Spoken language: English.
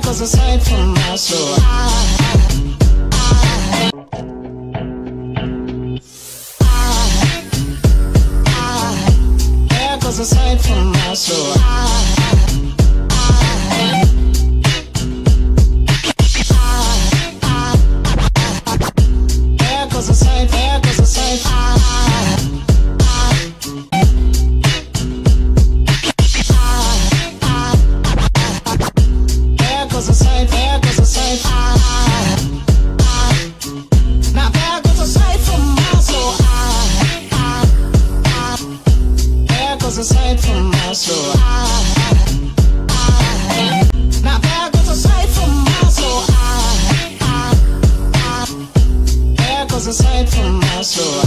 goes a sight from my soul. There goes a sight from my soul. There goes a sight, there goes a sight. There goes a sight, there goes a sight. Now there goes a sight from my soul. There goes a sight from my soul. Now there goes a sight from my soul. There goes a sight from my soul.